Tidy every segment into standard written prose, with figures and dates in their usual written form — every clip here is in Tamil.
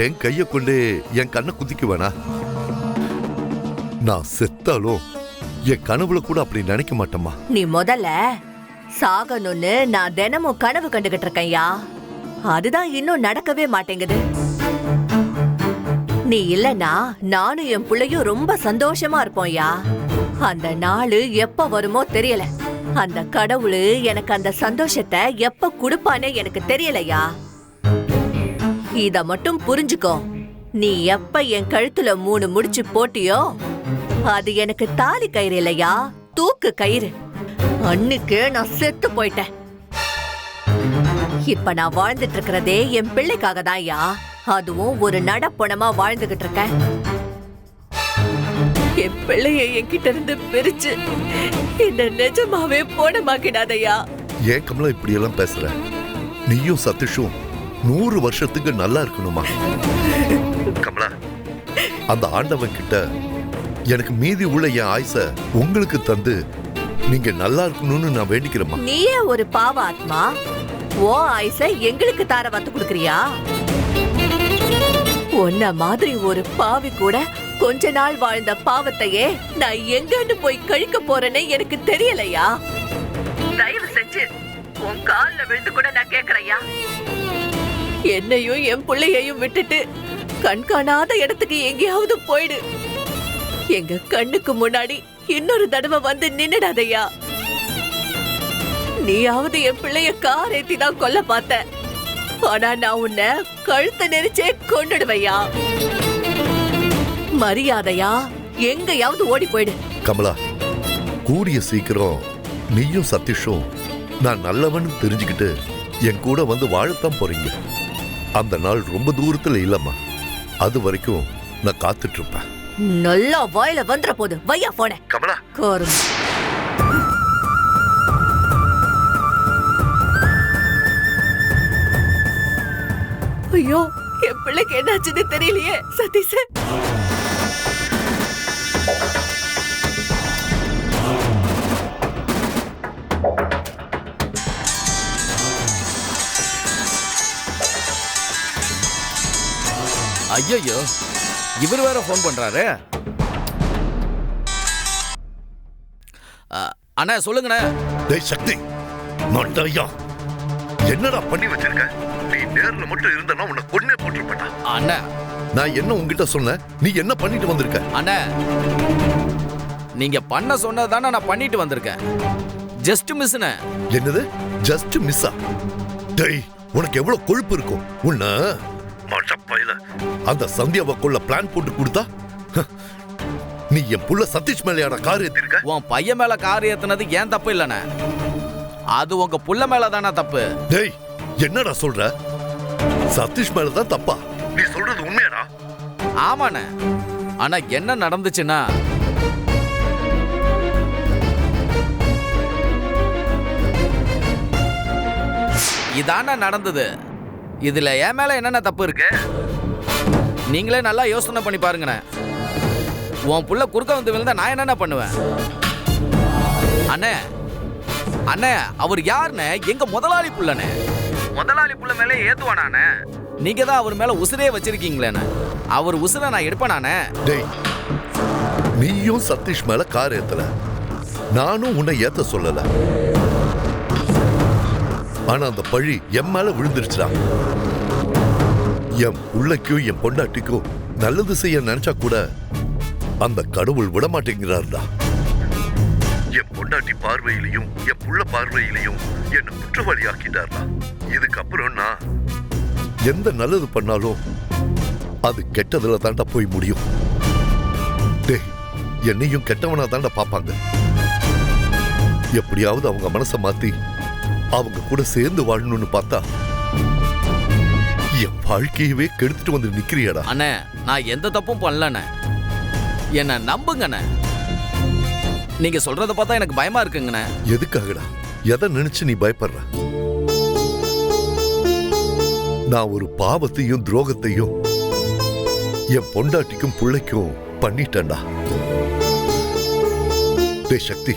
என் கைய கொண்டு என் கண்ணை குத்திக்க வேணா? நான் செத்தாலும் என் கனவுல கூட அப்படி நினைக்க மாட்டேம்மா. நீ முதல்ல சாகணும்னு நான் தினமும் கனவு கண்டுகிட்டு இருக்கேன்யா. அதுதான் இன்னும் நடக்கவே மாட்டேங்குது. நீ இல்லனா நானும் என் பிள்ளையும் ரொம்ப சந்தோஷமா இருப்போம்யா. அந்த நாளு எப்ப வருமோ தெரியல. அந்த கடவுள் எனக்கு அந்த சந்தோஷத்தை எப்ப கொடுப்பானே எனக்கு தெரியலையா. இத மட்டும் புரிஞ்சுக்கோ. நீ எப்ப என் கழுத்துல 3 முடிச்சு போட்டியோ அது எனக்கு தாலி கயிறு இல்லையா, தூக்கு கயிறு. அன்னைக்கு நான் செத்து போயிட்டேன். இப்ப நான் வாழ்ந்துட்டு இருக்கிறதே என் பிள்ளைக்காக தான்யா. அதுவும் ஒரு நடப்பணமா வாழ்ந்துகிட்டு இருக்கேன். என் பிள்ளைய என்கிட்ட இருந்து பிரிச்சு இந்த நிஜமாவே போனமாக்கிடாதையா. ஏன் கமலா இப்படி எல்லாம் பேசுற? நீயும் சதீஷும் 100 வருஷத்துக்கு நல்லா இருக்கணுமா? கமலா, அந்த ஆண்டவன் கிட்ட எனக்கு மீதி உள்ள என் ஆயுச உங்களுக்கு தந்து நீங்க நல்லா இருக்கணும்னு நான் வேண்டிக்கிறேம்மா. நீயே ஒரு பாவ ஆத்மா, ஓ ஆயுச எங்களுக்கு தார வந்து கொடுக்கறியா? உன்ன மாதிரி ஒரு பாவி கூட கொஞ்ச நாள் வாழ்ந்த பாவத்தையே நான் எங்கன்னு போய் கழிக்க போறேன்னு எனக்கு தெரியலையா. தயவு செஞ்சு உன் கால்ல விழுந்து கூட நான் கேக்குறையா, என்னையும் என் பிள்ளையையும் விட்டுட்டு கண்காணாத இடத்துக்கு எங்கேயாவது போயிடு. எங்க கண்ணுக்கு முன்னாடி இன்னொரு தடவை வந்து நின்னுடாதையா. நீயாவது என் பிள்ளைய கார் ஏத்தி தான் கொல்ல பார்த்த. ஆனா நான் உன்னை கழுத்தை நெரிச்சே கொன்னுடுவையா. மரியாதையா எங்கயாவது ஓடி போயிடு. கமலா, கூடிய சீக்கிரம் நீயும் சதீஷும் நான் நல்லவன் தெரிஞ்சுக்கிட்டு என் கூட வந்து வாழத்தான் போறீங்க. அந்த நாள் ரொம்ப தூரத்துல இல்லம்மா. அது வரைக்கும் நான் காத்துட்டு இருப்பேன். நல்லா வாயில வந்துற போது வையா போன கமலா. கோரும் ஐயோ, என் பிள்ளைக்கு என்னாச்சுன்னு தெரியலையே. சதீஷ், ஐயோ, இவர் வேற போன் பண்றாரு. அண்ணா சொல்லுங்கண்ணே. டேய் சக்தி, மண்டையா என்னடா பண்ணி வச்சிருக்க? நீ நேர்ல மட்டும் இருந்தனா உன்னை கொன்னே போட்டுருப்பேன்டா. அண்ணா, நான் என்ன உன்கிட்ட சொன்னேன்? நீ என்ன பண்ணிட்டு வந்திருக்க? அண்ணா, நீங்க பண்ண சொன்னதானே நான் பண்ணிட்டு வந்திருக்கேன். ஜஸ்ட் மிஸ்னே. என்னது ஜஸ்ட் மிஸ்ஸா? டேய், உனக்கு எவ்வளவு கொழுப்பு இருக்கும்? உன்ன மச்சப்பையில அந்த சந்தியாவை கொள்ள பிளான் போட்டு கொடுத்தா நீ என் புள்ள சதீஷ் மேலையான கார் ஏத்திருக்க? உன் பையன் மேல கார் ஏத்துனது ஏன் தப்பு இல்லண்ணே, அது உங்க புள்ள மேல தானே தப்பு. டேய், என்னடா சொல்ற? சதீஷ் மேலதான் தப்பா? நீ சொல்றது உண்மையாடா? ஆமாண்ணே. ஆனா என்ன நடந்துச்சுன்னா, இதான நடந்தது. இதுல என் மேல என்னென்ன தப்பு இருக்கு நீங்களே நல்லா யோசனை பண்ணி பாருங்கண்ணே. உன் புள்ள குறுக்க வந்து விழுந்தா நான் என்னென்ன பண்ணுவேன்? அண்ணே, அண்ணே, அவர் யாருன்னு? எங்க முதலாளி புள்ளனே. முதலாளி புள்ள மேலே ஏத்துவானே. நீங்க தான் அவர் மேல உசுரே வச்சிருக்கீங்களேண்ணே. அவர் உசுரை நான் எடுப்பேனானே? டேய், நீயும் சதீஷ் மேல கார் ஏத்தல, நானும் உன்னை ஏத்த சொல்லல. ஆனா அந்த பழி என் மேல விழுந்துருச்சுடா. என் புள்ளைக்கும் என் பொண்டாட்டிக்கும் நல்லது செய்ய நினைச்சா கூட அந்த கடவுள் விட மாட்டேங்கிறாருடா. என் பொண்டாட்டி பார்வையிலையும் என் புள்ள பார்வையிலையும் என்ன குற்றவாளி ஆக்கிட்டாருடா. இதுக்கப்புறம் நான் எந்த நல்லது பண்ணாலும் அது கெட்டதுல தாண்டா போய் முடியும். டேய், என்னையும் கெட்டவனா தாண்டா பாப்பாங்க. எப்படியாவது அவங்க மனசை மாத்தி அவங்க கூட சேர்ந்து வாழணும்னு பார்த்தா என் வாழ்க்கையவே கெடுத்துட்டு வந்து நிக்கிறியாடா. அண்ணே, நான் எந்த தப்பும் பண்ணலண்ணே, என்ன நம்புங்கண்ணே. நீங்க சொல்றத பார்த்தா எனக்கு பயமா இருக்குங்கண்ணே. எதுக்காகடா? எதை நினைச்சு நீ பயப்படுற? நான் ஒரு பாவத்தையும் துரோகத்தையும் என் பொண்டாட்டிக்கும் பிள்ளைக்கும் பண்ணிட்டேன்டா. டேய் சக்தி,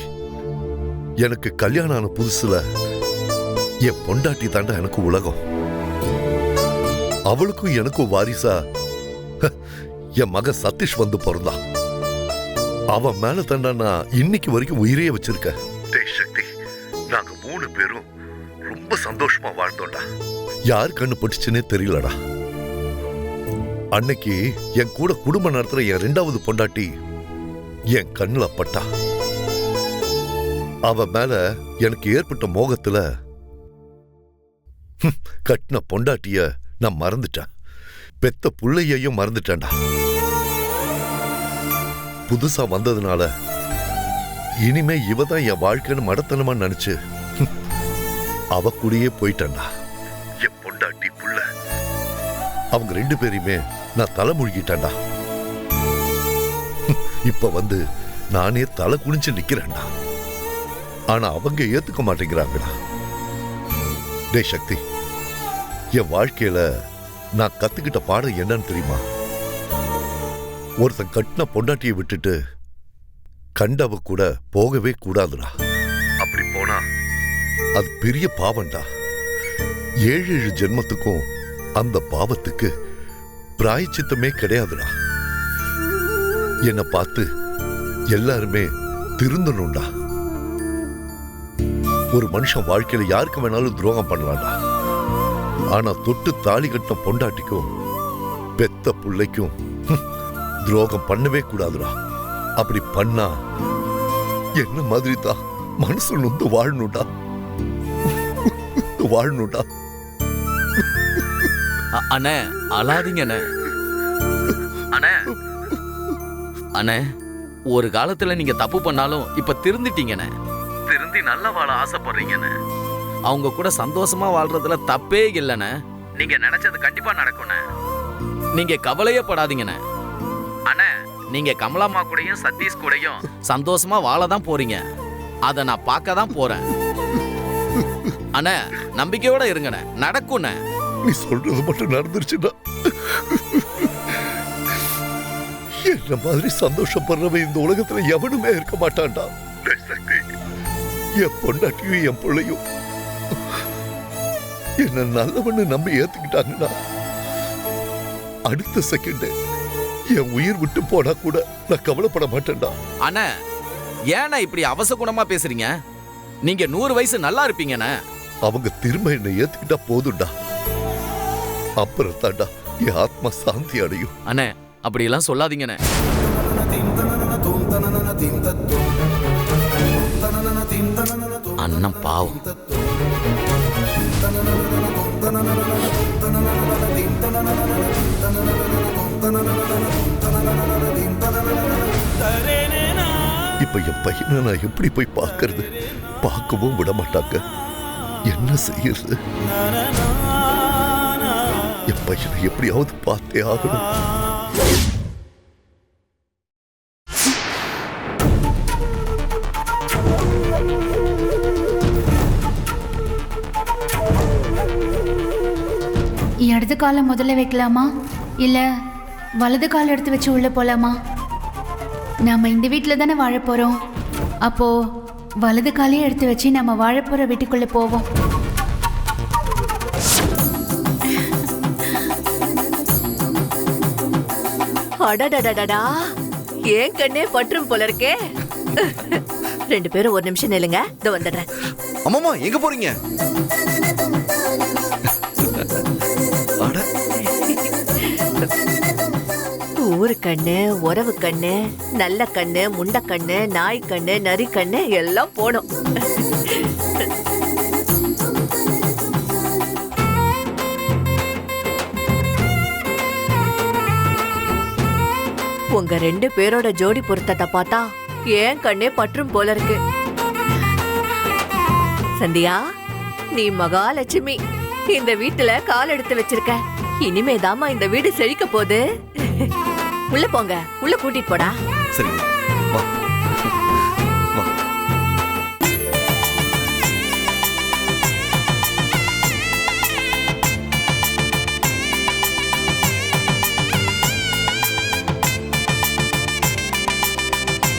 எனக்கு கல்யாணம் ஆன புதுசுல என் பொண்டாட்டி தாண்டா எனக்கு உலகம். அவளுக்கும் எனக்கும் வாரிசா என் மகன் சதீஷ் வந்து பிறந்தான். அவன் மேல தண்டா நான் இன்னைக்கு வரைக்கும் உயிரையே வச்சிருக்கேன். சக்தி, நாங்க 3 பேரும் ரொம்ப சந்தோஷமா வாழ்ந்தோம்டா. யார் கண்ணு பட்டுச்சுன்னே தெரியலடா. அன்னைக்கு என் கூட குடும்பம் நடத்துற என் 2வது பொண்டாட்டி என் கண்ணுல பட்டா. அவ மேல எனக்கு ஏற்பட்ட மோகத்துல கட்டின பொண்டாட்டிய நான் மறந்துட்டேன். பெத்த புள்ளையையும் மறந்துட்டேன்டா. புதுசா வந்ததுனால இனிமே இவதான் என் வாழ்க்கைன்னு மடத்தனமா நினைச்சு அவ கூடயே போயிட்டேன்டா. என் பொண்டாட்டி புள்ள அவங்க 2 பேரையுமே நான் தலை முழுகிட்டேன்டா. இப்ப வந்து நானே தலை குனிஞ்சு நிக்கிறேன்டா. ஆனா அவங்க ஏத்துக்க மாட்டேங்கிறாங்கடா. டேய் சக்தி, என் வாழ்க்கையில நான் கத்துக்கிட்ட பாடம் என்னன்னு தெரியுமா? ஒருத்தன் கட்டின பொண்டாட்டியை விட்டுட்டு கண்டவ கூட போகவே கூடாதுடா. அப்படி போனா அது பெரிய பாவம்டா. 7 ஜென்மத்துக்கும் அந்த பாவத்துக்கு பிராயச்சித்தமே கிடையாதுடா. என்னை பார்த்து எல்லாருமே திருந்தணும்டா. ஒரு மனுஷன் வாழ்க்கையில யாருக்கு வேணாலும் துரோகம் பண்ணலாம்டா. ஆனா தொட்டு தாலி கட்டின பொண்டாட்டிக்கும் பெத்த புள்ளைக்கும் துரோகம் பண்ணவே கூடாதுடா. அப்படி பண்ணா என்ன மாதிரி தான் மனசு நொந்து வாழணும்டா. வாழணும்டா. அண்ணே, அழாதீங்க அண்ணே. அண்ணே, அண்ணே, ஒரு காலத்துல நீங்க தப்பு பண்ணாலும் இப்ப திருந்திட்டீங்கண்ணே. திருந்தி நல்லா வாழ ஆசைப்படுறீங்கண்ணே. அவங்க கூட சந்தோஷமா வாழ்றதுல தப்பே இல்லைண்ணே. நீங்க நினைச்சது கண்டிப்பா நடக்கும்ண்ணே. நீங்க கவலையே படாதீங்கண்ணே. அண்ணே, நீங்க கமலாமா கூடயும் சதீஷ் கூடயும் சந்தோஷமா வாழ தான் போறீங்க. அத நான் பார்க்க தான் போறேன். அண்ணே, நம்பிக்கையோட இருங்கண்ணே, நடக்கும்ண்ணே. நீ சொல்றது மட்டும் நடந்துருச்சுடா. என்ன மாதிரி சந்தோஷப்படுறவன் இந்த உலகத்துல எவனுமே இருக்க மாட்டான்டா. என் பொண்டாட்டியும் என் பிள்ளையும் என்ன நல்லவன்னு நம்பி ஏத்துக்கிட்டாங்கடா. அடுத்த செகண்ட் என் உயிர் விட்டு போனா கூட நான் கவலைப்பட மாட்டேன்டா. அண்ணே, ஏன்னா இப்படி அவசகுணமா பேசுறீங்க? நீங்க 100 வயசு நல்லா இருப்பீங்கண்ணே. அவங்க திரும்ப என்னை ஏத்துக்கிட்டா போதும்டா. அப்புறம் தாண்டா என் ஆத்மா சாந்தி அடையும். அண்ணே, அப்படி எல்லாம் சொல்லாதீங்கண்ணே. அண்ணன் பாவம். இப்ப என் பையனை நான் எப்படி போய் பார்க்கறது? பார்க்கவும் விட மாட்டாங்க. என்ன செய்யறது? என் பையனை எப்படியாவது பார்த்தே ஆகணும். இடது காலை முதல்ல வைக்கலாமா இல்ல வலது கால் எடுத்து வச்சு உள்ள போலாமா? நாம இந்த வீட்டில் தானே வாழ போறோம். அப்போ வலது காலையே எடுத்து வச்சு நம்ம வாழ போற வீட்டுக்குள்ள போவோம். அடடடடடா, ஏன் கண்ணே பற்றும் போல இருக்கே. 2 பேரும் ஒரு நிமிஷம் நில்லுங்க, இதோ வந்துடுறேன். அம்மாமா, எங்க போறீங்க? ஊரு கண்ணு, உறவு கண்ணு, நல்ல கண்ணு, முண்ட கண்ணு, நாய் கண்ணு, நரி கண்ணு எல்லாம் போடும். உங்க 2 பேரோட ஜோடி பொருத்தத்தை பார்த்தா ஏன் கண்ணே பற்றும் போல இருக்கு. சந்தியா, நீ மகாலட்சுமி. இந்த வீட்டுல கால் எடுத்து வச்சிருக்க. இனிமேதாமா இந்த வீடு செழிக்க போகுது. உள்ள போங்க, உள்ள கூட்டிட்டு போடா. சரி, வா.